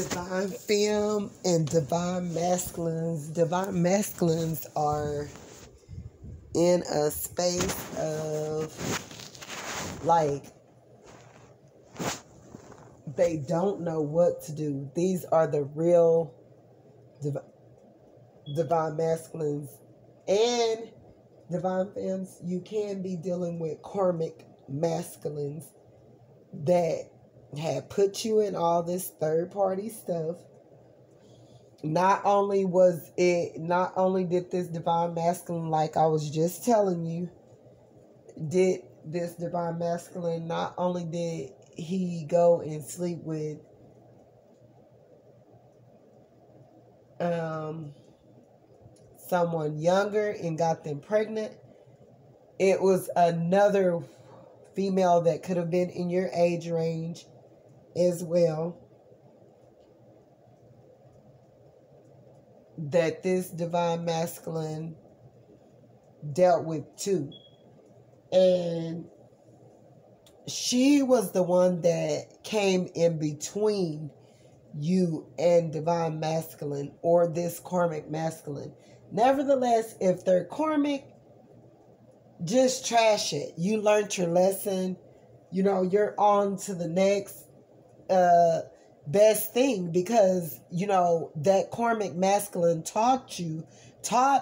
Divine femme and divine masculines. Divine masculines are in a space of like they don't know what to do. These are the real divine masculines and divine femmes. You can be dealing with karmic masculines that had put you in all this third party stuff. Not only did this divine masculine, like I was just telling you, did this divine masculine, not only did he go and sleep with someone younger and got them pregnant, it was another female that could have been in your age range as well that this divine masculine dealt with too. And she was the one that came in between you and divine masculine or this karmic masculine. Nevertheless, if they're karmic, just trash it. You learned your lesson. You know, you're on to the next best thing, because, you know, that karmic masculine taught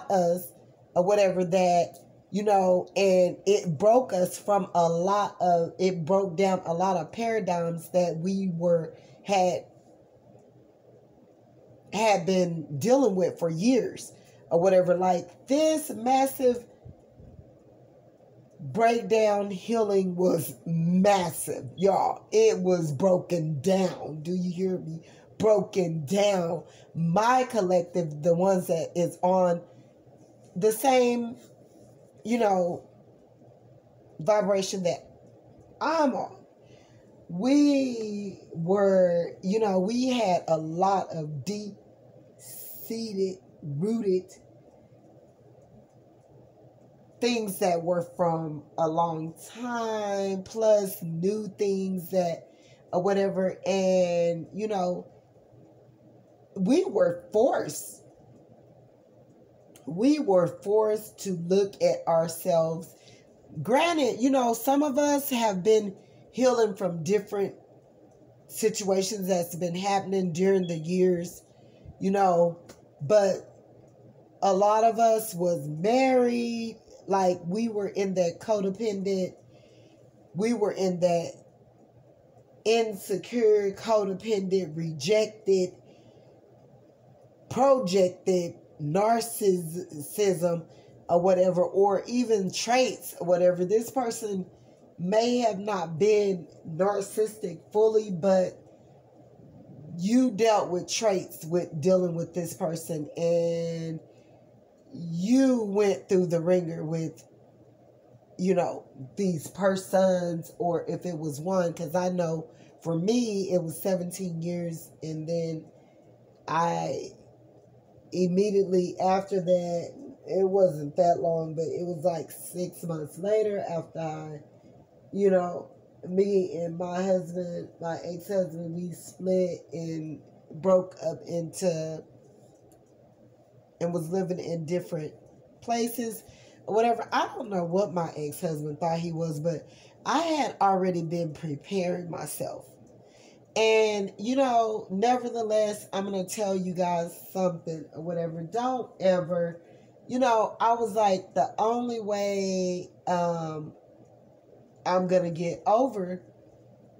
us or whatever, that, you know, and it broke us from it broke down a lot of paradigms that we had been dealing with for years or whatever. Like, this massive breakdown healing was massive, y'all. It was broken down. Do you hear me? Broken down. My collective, the ones that is on the same, you know, vibration that I'm on. We were, you know, we had a lot of deep-seated, rooted things that were from a long time, plus new things that or whatever. And, you know, we were forced to look at ourselves. Granted, you know, some of us have been healing from different situations that's been happening during the years, you know, but a lot of us was married. Like, we were in that codependent, we were in that insecure, codependent, rejected, projected narcissism or whatever, or even traits or whatever. This person may have not been narcissistic fully, but you dealt with traits with dealing with this person, and you went through the ringer with, you know, these persons, or if it was one, because I know for me it was 17 years, and then I immediately after that, it wasn't that long, but it was like 6 months later after I, you know, me and my husband, my ex-husband, we split and broke up into and was living in different places or whatever. I don't know what my ex-husband thought he was, but I had already been preparing myself. And, you know, nevertheless, I'm going to tell you guys something or whatever. Don't ever, you know, I was like, the only way I'm going to get over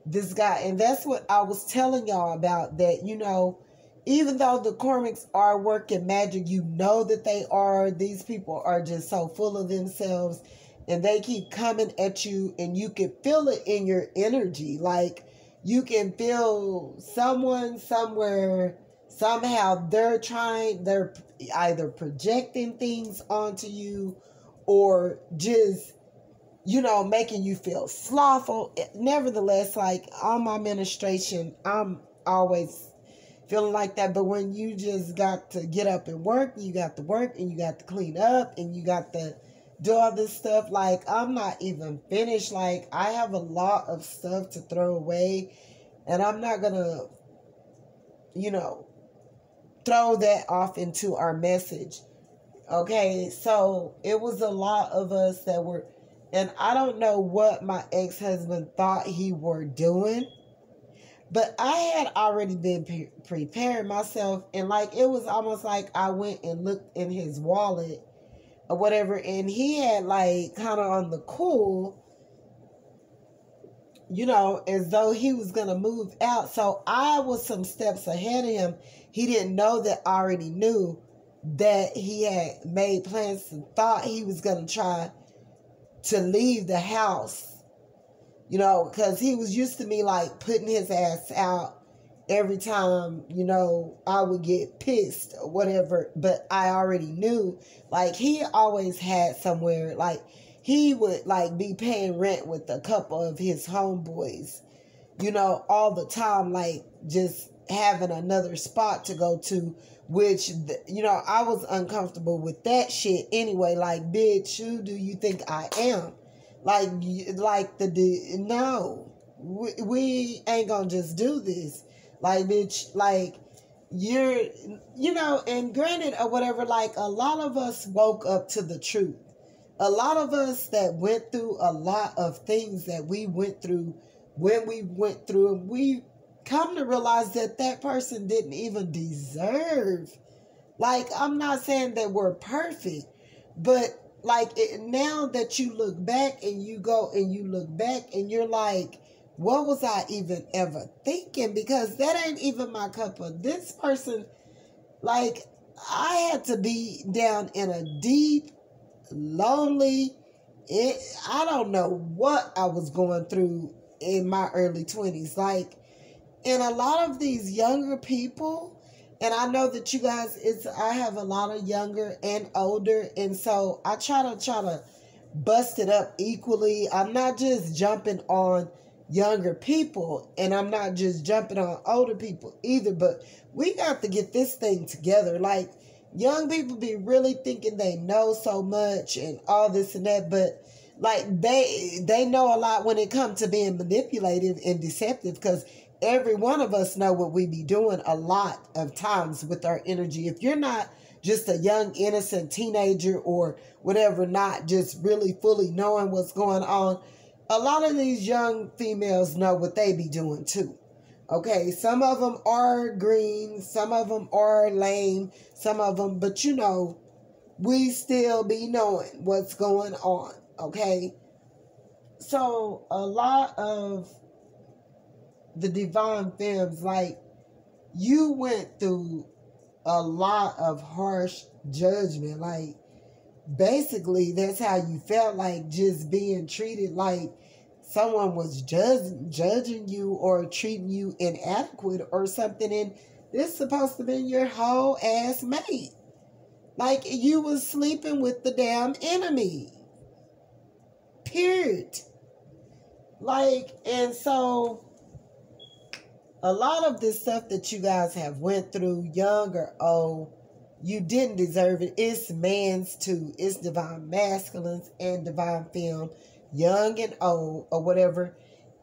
this guy. And that's what I was telling y'all about, that, you know, even though the karmics are working magic, you know that they are. These people are just so full of themselves, and they keep coming at you, and you can feel it in your energy. Like, you can feel someone somewhere, somehow they're either projecting things onto you or just, you know, making you feel slothful. Nevertheless, like, on my ministration, I'm always feeling like that. But when you just got to get up and work, you got to work, and you got to clean up, and you got to do all this stuff. Like, I'm not even finished. Like, I have a lot of stuff to throw away, and I'm not gonna you know, throw that off into our message. Okay, so it was a lot of us that were, and I don't know what my ex-husband thought he were doing, but I had already been preparing myself, and like it was almost like I went and looked in his wallet or whatever, and he had like kind of on the cool, you know, as though he was going to move out. So I was some steps ahead of him. He didn't know that I already knew that he had made plans and thought he was going to try to leave the house, you know, because he was used to me like putting his ass out every time, you know, I would get pissed or whatever. But I already knew, like, he always had somewhere, like, he would like be paying rent with a couple of his homeboys, you know, all the time, like just having another spot to go to, which, you know, I was uncomfortable with that shit anyway. Like, bitch, who do you think I am? Like no, we ain't gonna just do this. Like, bitch, like, you're, you know, and granted or whatever, like, a lot of us woke up to the truth. A lot of us that went through a lot of things that we went through when we went through, and we come to realize that that person didn't even deserve. Like, I'm not saying that we're perfect, but like now that you look back and you go and you look back and you're like, what was I even ever thinking? Because that ain't even my cup of this person. Like, I had to be down in a deep, lonely, I don't know what I was going through in my early 20s. Like, and a lot of these younger people, and I know that you guys, I have a lot of younger and older, and so I try to bust it up equally. I'm not just jumping on younger people, and I'm not just jumping on older people either, but we got to get this thing together. Like, young people be really thinking they know so much and all this and that, but like they know a lot when it comes to being manipulative and deceptive, because every one of us know what we be doing a lot of times with our energy. If you're not just a young innocent teenager or whatever, not just really fully knowing what's going on, a lot of these young females know what they be doing too. Okay, some of them are green, some of them are lame, some of them, but you know, we still be knowing what's going on, okay? So, a lot of the divine femmes, like, you went through a lot of harsh judgment. Like, basically, that's how you felt, like, just being treated like someone was judging you or treating you inadequate or something, and this supposed to be your whole ass mate. Like, you was sleeping with the damn enemy. Period. Like, and so a lot of this stuff that you guys have went through, young or old, you didn't deserve it. It's man's too. It's divine masculines and divine femme, young and old or whatever.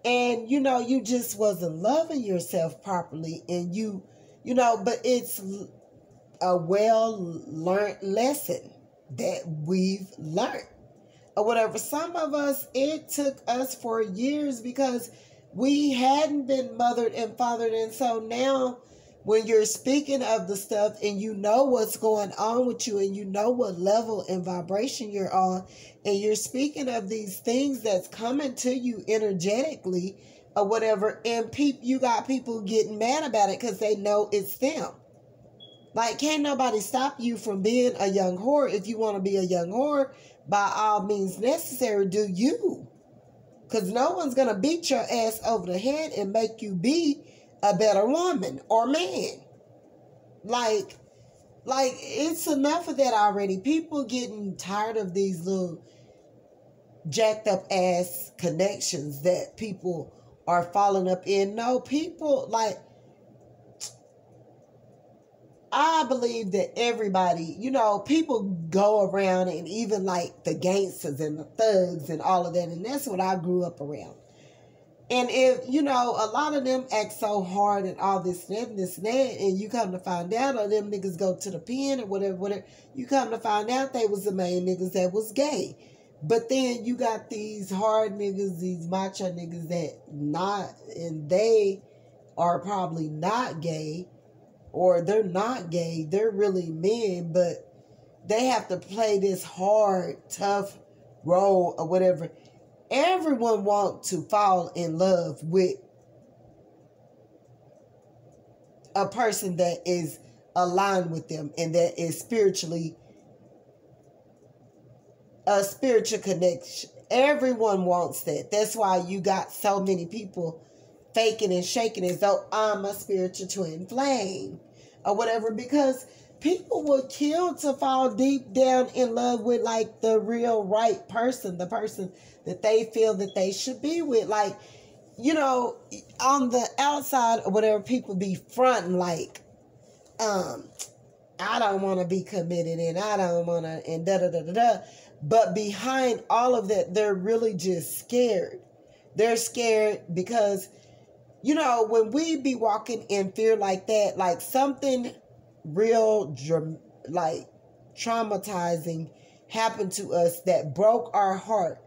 And, you know, you just wasn't loving yourself properly. And you know, but it's a well-learned lesson that we've learned or whatever. Some of us, it took us for years because we hadn't been mothered and fathered. And so now when you're speaking of the stuff and you know what's going on with you and you know what level and vibration you're on, and you're speaking of these things that's coming to you energetically or whatever, and you got people getting mad about it because they know it's them. Like, can't nobody stop you from being a young whore. If you want to be a young whore, by all means necessary, do you. Because no one's going to beat your ass over the head and make you be a better woman or man. Like, it's enough of that already. People getting tired of these little jacked up ass connections that people are falling up in. No, people, like, I believe that everybody, you know, people go around, and even like the gangsters and the thugs and all of that, and that's what I grew up around. And if, you know, a lot of them act so hard and all this and that, and you come to find out, or them niggas go to the pen or whatever, you come to find out they was the main niggas that was gay. But then you got these hard niggas, these macho niggas that not, and they are probably not gay, or they're not gay, they're really men, but they have to play this hard, tough role or whatever. Everyone wants to fall in love with a person that is aligned with them and that is spiritually a spiritual connection. Everyone wants that. That's why you got so many people faking and shaking as though I'm a spiritual twin flame or whatever, because people would kill to fall deep down in love with like the real right person, the person that they feel that they should be with. Like, you know, on the outside or whatever, people be fronting like, I don't want to be committed and I don't want to, and da da da da da. But behind all of that, they're really just scared. They're scared because, you know, when we be walking in fear like that, like something real, like traumatizing happened to us that broke our heart,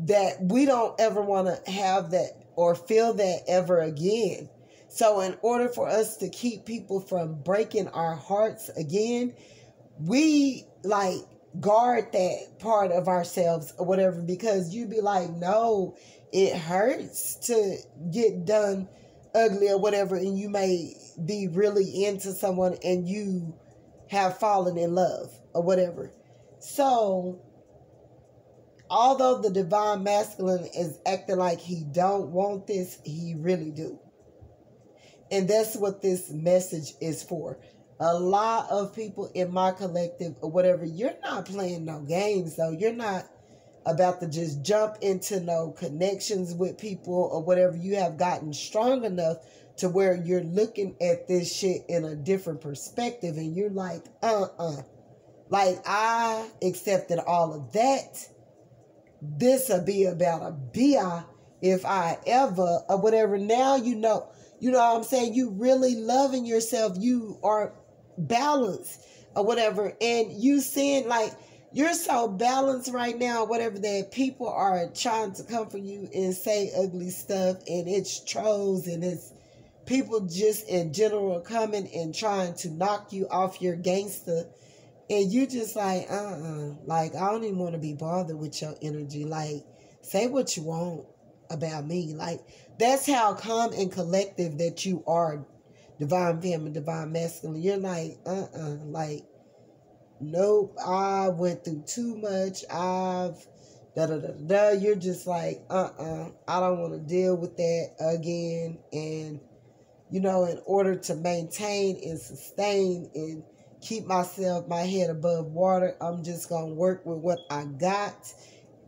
that we don't ever want to have that or feel that ever again. So in order for us to keep people from breaking our hearts again, we like guard that part of ourselves or whatever, because you be like, no, it hurts to get done ugly or whatever, and you may be really into someone and you have fallen in love or whatever. So although the divine masculine is acting like he don't want this, he really do. And that's what this message is for. A lot of people in my collective or whatever, you're not playing no games though. You're not about to just jump into no connections with people or whatever. You have gotten strong enough to where you're looking at this shit in a different perspective and you're like, like I accepted all of that. This'll be about a BI if I ever or whatever. Now you know what I'm saying? You really loving yourself. You are balanced or whatever. And you seeing like you're so balanced right now, whatever, that people are trying to come for you and say ugly stuff, and it's trolls and it's people just in general coming and trying to knock you off your gangster. And you just like, like, I don't even want to be bothered with your energy. Like, say what you want about me. Like, that's how calm and collective that you are, divine feminine, divine masculine. You're like, like, nope, I went through too much. I've da-da-da-da. You're just like, I don't want to deal with that again. And, you know, in order to maintain and sustain and keep myself, my head above water, I'm just going to work with what I got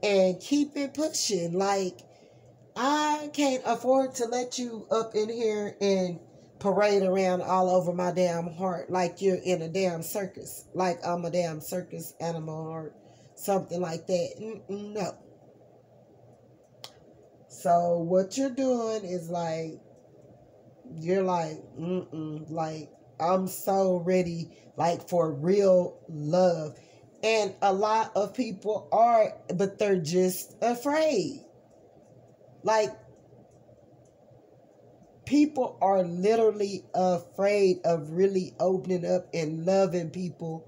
and keep it pushing. Like, I can't afford to let you up in here and parade around all over my damn heart like you're in a damn circus, like I'm a damn circus animal or something like that. No. So what you're doing is like, you're like, like, I'm so ready, like, for real love. And a lot of people are, but they're just afraid. Like, people are literally afraid of really opening up and loving people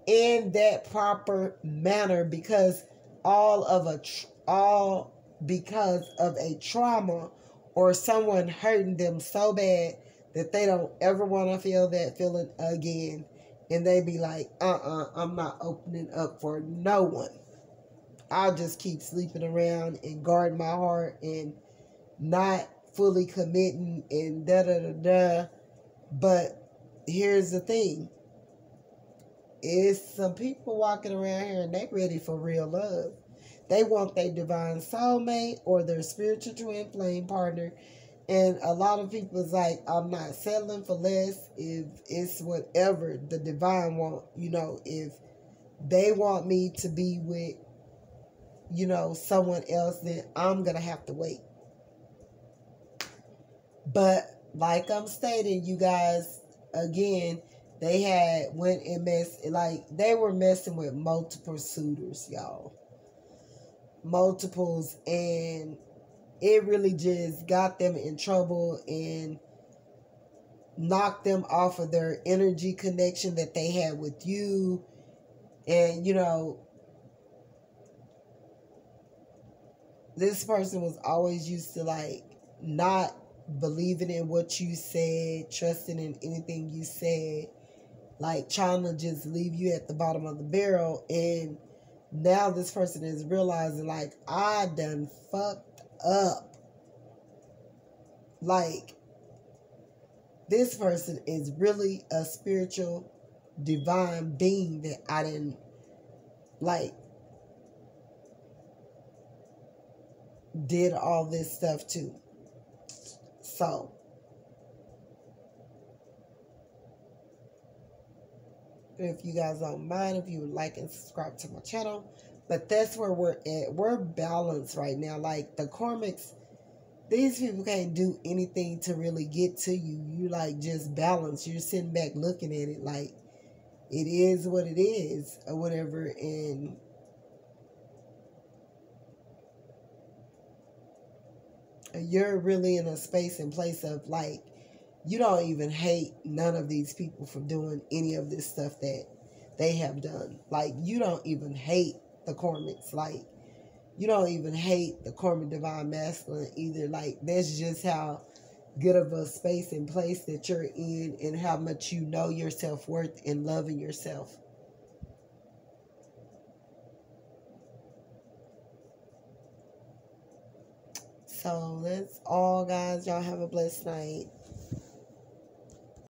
in that proper manner because because of a trauma or someone hurting them so bad that they don't ever want to feel that feeling again. And they be like, I'm not opening up for no one. I'll just keep sleeping around and guard my heart and not fully committing and da-da-da-da. But here's the thing. It's some people walking around here and they ready for real love. They want their divine soulmate or their spiritual twin flame partner. And a lot of people is like, I'm not settling for less if it's whatever the divine want. You know, if they want me to be with, you know, someone else, then I'm going to have to wait. But like I'm stating, you guys, again, they had went and messed, like they were messing with multiple suitors, y'all. Multiples, and it really just got them in trouble and knocked them off of their energy connection that they had with you. And you know, this person was always used to like not believing in what you said, trusting in anything you said, like trying to just leave you at the bottom of the barrel. And now this person is realizing, like, I done fucked up. Like, this person is really a spiritual, divine being that I didn't, like, did all this stuff to. So, if you guys don't mind, if you would like and subscribe to my channel. But that's where we're at. We're balanced right now. Like, the karmics, these people can't do anything to really get to you. You like just balance. You're sitting back looking at it like it is what it is or whatever. And you're really in a space and place of like, you don't even hate none of these people for doing any of this stuff that they have done. Like, you don't even hate the karmics. Like, you don't even hate the karmic divine masculine either. Like, that's just how good of a space and place that you're in and how much you know your self-worth and loving yourself. So that's all, guys. Y'all have a blessed night.